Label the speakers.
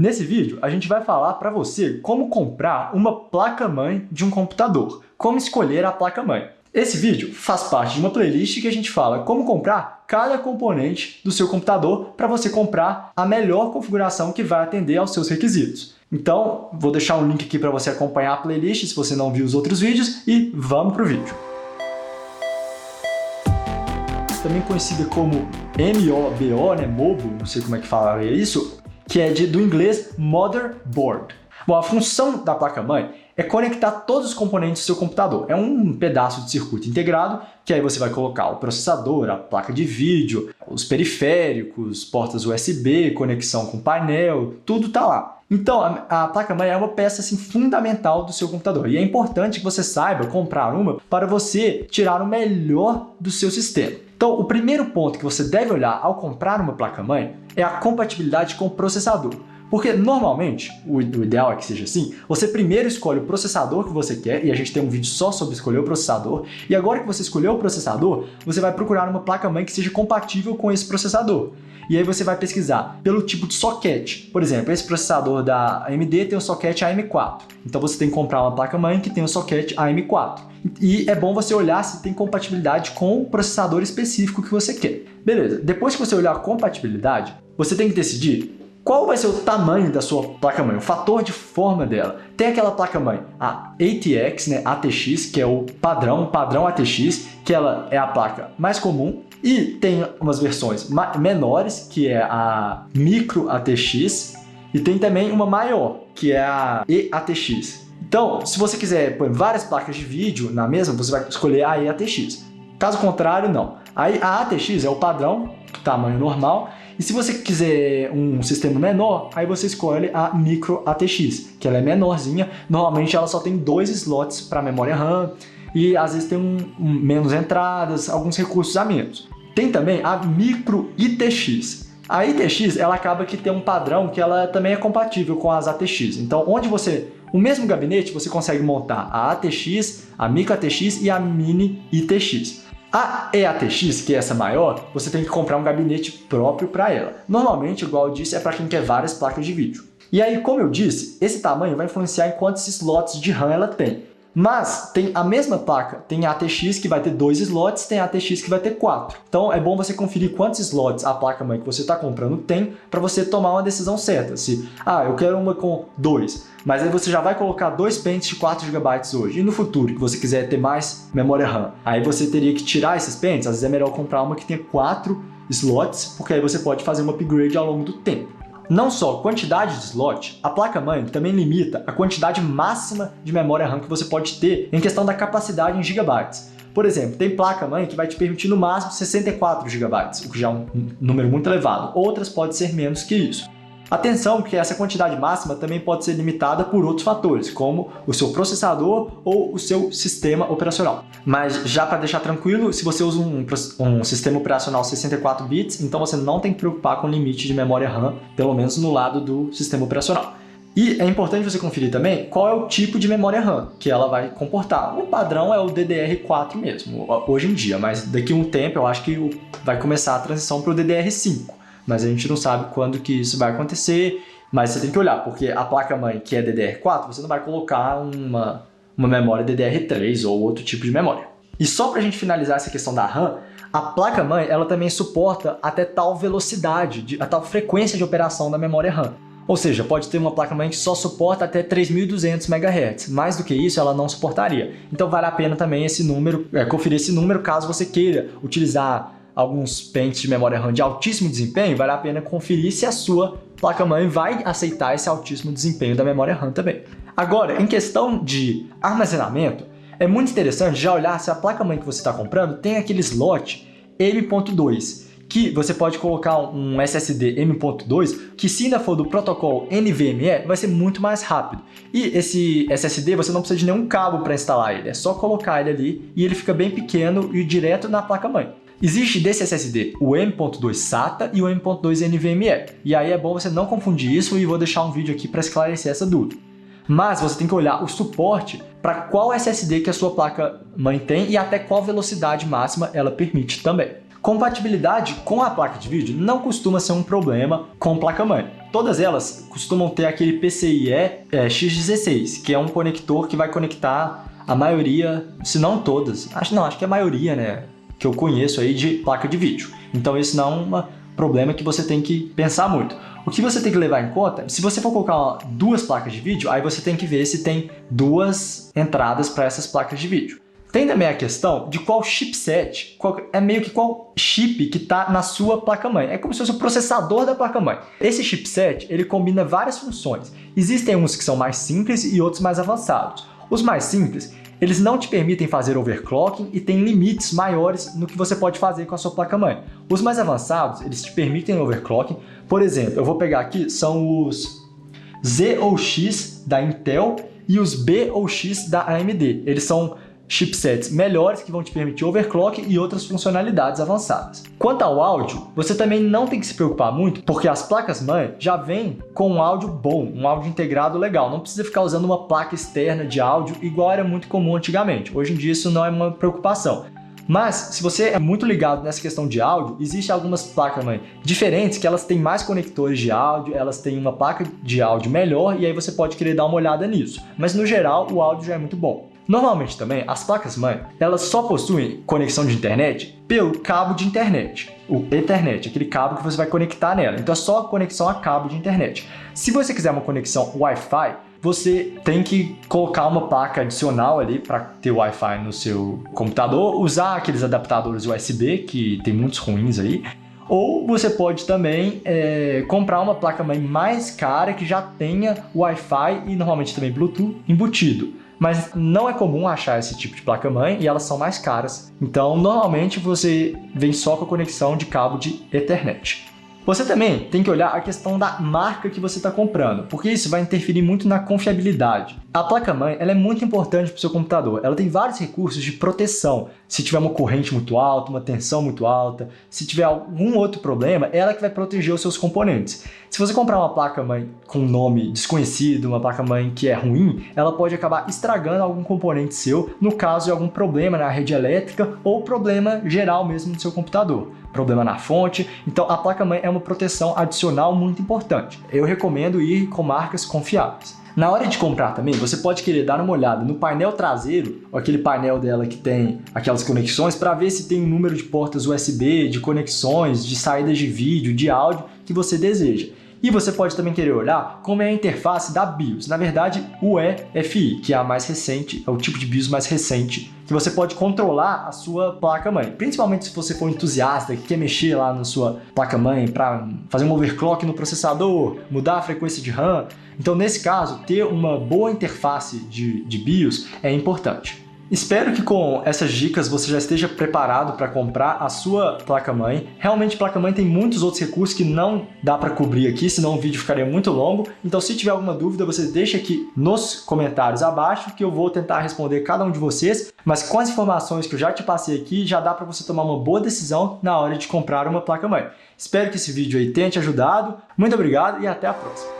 Speaker 1: Nesse vídeo, a gente vai falar para você como comprar uma placa-mãe de um computador, como escolher a placa-mãe. Esse vídeo faz parte de uma playlist que a gente fala como comprar cada componente do seu computador para você comprar a melhor configuração que vai atender aos seus requisitos. Então, vou deixar um link aqui para você acompanhar a playlist se você não viu os outros vídeos e vamos para o vídeo. Também conhecida como MOBO, né? MOBO, não sei como é que falaria isso, que é do inglês Motherboard. Bom, a função da placa-mãe é conectar todos os componentes do seu computador. É um pedaço de circuito integrado, que aí você vai colocar o processador, a placa de vídeo, os periféricos, portas USB, conexão com painel, tudo está lá. Então, a placa-mãe é uma peça assim, fundamental do seu computador. E é importante que você saiba comprar uma para você tirar o melhor do seu sistema. Então, o primeiro ponto que você deve olhar ao comprar uma placa-mãe é a compatibilidade com o processador. Porque, normalmente, o ideal é que seja assim, você primeiro escolhe o processador que você quer, e a gente tem um vídeo só sobre escolher o processador, e agora que você escolheu o processador, você vai procurar uma placa-mãe que seja compatível com esse processador. E aí você vai pesquisar pelo tipo de soquete. Por exemplo, esse processador da AMD tem o soquete AM4. Então você tem que comprar uma placa-mãe que tem o soquete AM4. E é bom você olhar se tem compatibilidade com o processador específico que você quer. Beleza, depois que você olhar a compatibilidade, você tem que decidir qual vai ser o tamanho da sua placa-mãe, o fator de forma dela. Tem aquela placa-mãe, a ATX, né, ATX, que é o padrão ATX, que ela é a placa mais comum. E tem umas versões menores, que é a Micro ATX, e tem também uma maior, que é a EATX. Então, se você quiser pôr várias placas de vídeo na mesma, você vai escolher a EATX. Caso contrário, não. Aí a ATX é o padrão, tamanho normal, e se você quiser um sistema menor, aí você escolhe a Micro ATX, que ela é menorzinha. Normalmente ela só tem 2 slots para memória RAM, e às vezes tem menos entradas, alguns recursos a menos. Tem também a Micro ITX. A ITX, ela acaba que tem um padrão que ela também é compatível com as ATX. Então, o mesmo gabinete, você consegue montar a ATX, a Micro ATX e a Mini ITX. A EATX, que é essa maior, você tem que comprar um gabinete próprio para ela. Normalmente, igual eu disse, é para quem quer várias placas de vídeo. E aí, como eu disse, esse tamanho vai influenciar em quantos slots de RAM ela tem. Mas tem a mesma placa, tem a ATX que vai ter 2 slots, tem a ATX que vai ter 4. Então é bom você conferir quantos slots a placa-mãe que você está comprando tem para você tomar uma decisão certa. Se, eu quero uma com 2, mas aí você já vai colocar 2 pentes de 4 GB hoje. E no futuro, que você quiser ter mais memória RAM, aí você teria que tirar esses pentes, às vezes é melhor comprar uma que tenha 4 slots, porque aí você pode fazer um upgrade ao longo do tempo. Não só quantidade de slot, a placa-mãe também limita a quantidade máxima de memória RAM que você pode ter em questão da capacidade em gigabytes. Por exemplo, tem placa-mãe que vai te permitir no máximo 64 GB, o que já é um número muito elevado. Outras podem ser menos que isso. Atenção, que essa quantidade máxima também pode ser limitada por outros fatores, como o seu processador ou o seu sistema operacional. Mas já para deixar tranquilo, se você usa um sistema operacional 64 bits, então você não tem que preocupar com o limite de memória RAM, pelo menos no lado do sistema operacional. E é importante você conferir também qual é o tipo de memória RAM que ela vai comportar. O padrão é o DDR4 mesmo, hoje em dia, mas daqui a um tempo eu acho que vai começar a transição para o DDR5. Mas a gente não sabe quando que isso vai acontecer, mas você tem que olhar, porque a placa-mãe que é DDR4, você não vai colocar uma memória DDR3 ou outro tipo de memória. E só para a gente finalizar essa questão da RAM, a placa-mãe ela também suporta até tal velocidade, a tal frequência de operação da memória RAM. Ou seja, pode ter uma placa-mãe que só suporta até 3.200 MHz. Mais do que isso, ela não suportaria. Então vale a pena também conferir esse número caso você queira utilizar alguns pentes de memória RAM de altíssimo desempenho, vale a pena conferir se a sua placa-mãe vai aceitar esse altíssimo desempenho da memória RAM também. Agora, em questão de armazenamento, é muito interessante já olhar se a placa-mãe que você está comprando tem aquele slot M.2, que você pode colocar um SSD M.2, que se ainda for do protocolo NVMe, vai ser muito mais rápido. E esse SSD você não precisa de nenhum cabo para instalar ele, é só colocar ele ali e ele fica bem pequeno e direto na placa-mãe. Existe desse SSD o M.2 SATA e o M.2 NVMe. E aí é bom você não confundir isso e vou deixar um vídeo aqui para esclarecer essa dúvida. Mas você tem que olhar o suporte para qual SSD que a sua placa-mãe tem e até qual velocidade máxima ela permite também. Compatibilidade com a placa de vídeo não costuma ser um problema com placa-mãe. Todas elas costumam ter aquele PCIe X16, que é um conector que vai conectar a maioria, se não todas, acho que a maioria, né, que eu conheço aí de placa de vídeo. Então esse não é um problema que você tem que pensar muito. O que você tem que levar em conta, se você for colocar duas placas de vídeo, aí você tem que ver se tem duas entradas para essas placas de vídeo. Tem também a questão de qual chipset, é meio que qual chip que está na sua placa-mãe. É como se fosse o processador da placa-mãe. Esse chipset, ele combina várias funções. Existem uns que são mais simples e outros mais avançados. Os mais simples, eles não te permitem fazer overclocking e têm limites maiores no que você pode fazer com a sua placa-mãe. Os mais avançados, eles te permitem overclocking. Por exemplo, eu vou pegar aqui, são os Z ou X da Intel e os B ou X da AMD. Eles são chipsets melhores que vão te permitir overclock e outras funcionalidades avançadas. Quanto ao áudio, você também não tem que se preocupar muito, porque as placas-mãe já vêm com um áudio bom, um áudio integrado legal. Não precisa ficar usando uma placa externa de áudio igual era muito comum antigamente. Hoje em dia isso não é uma preocupação. Mas, se você é muito ligado nessa questão de áudio, existem algumas placas-mãe diferentes que elas têm mais conectores de áudio, elas têm uma placa de áudio melhor e aí você pode querer dar uma olhada nisso. Mas, no geral, o áudio já é muito bom. Normalmente também, as placas-mãe, elas só possuem conexão de internet pelo cabo de internet, o Ethernet, aquele cabo que você vai conectar nela. Então é só conexão a cabo de internet. Se você quiser uma conexão Wi-Fi, você tem que colocar uma placa adicional ali para ter Wi-Fi no seu computador, usar aqueles adaptadores USB, que tem muitos ruins aí, ou você pode também comprar uma placa-mãe mais cara que já tenha Wi-Fi e normalmente também Bluetooth embutido. Mas não é comum achar esse tipo de placa-mãe e elas são mais caras. Então, normalmente você vem só com a conexão de cabo de Ethernet. Você também tem que olhar a questão da marca que você está comprando, porque isso vai interferir muito na confiabilidade. A placa-mãe ela é muito importante para o seu computador. Ela tem vários recursos de proteção. Se tiver uma corrente muito alta, uma tensão muito alta, se tiver algum outro problema, ela que vai proteger os seus componentes. Se você comprar uma placa-mãe com um nome desconhecido, uma placa-mãe que é ruim, ela pode acabar estragando algum componente seu, no caso de algum problema na rede elétrica ou problema geral mesmo no seu computador. Problema na fonte. Então a placa-mãe é uma proteção adicional muito importante. Eu recomendo ir com marcas confiáveis. Na hora de comprar também, você pode querer dar uma olhada no painel traseiro, aquele painel dela que tem aquelas conexões, para ver se tem um número de portas USB, de conexões, de saídas de vídeo, de áudio que você deseja. E você pode também querer olhar como é a interface da BIOS, na verdade o EFI, que é a mais recente, é o tipo de BIOS mais recente, que você pode controlar a sua placa-mãe. Principalmente se você for entusiasta, que quer mexer lá na sua placa-mãe para fazer um overclock no processador, mudar a frequência de RAM. Então nesse caso, ter uma boa interface de BIOS é importante. Espero que com essas dicas você já esteja preparado para comprar a sua placa-mãe. Realmente, placa-mãe tem muitos outros recursos que não dá para cobrir aqui, senão o vídeo ficaria muito longo. Então, se tiver alguma dúvida, você deixa aqui nos comentários abaixo que eu vou tentar responder cada um de vocês. Mas com as informações que eu já te passei aqui, já dá para você tomar uma boa decisão na hora de comprar uma placa-mãe. Espero que esse vídeo aí tenha te ajudado. Muito obrigado e até a próxima.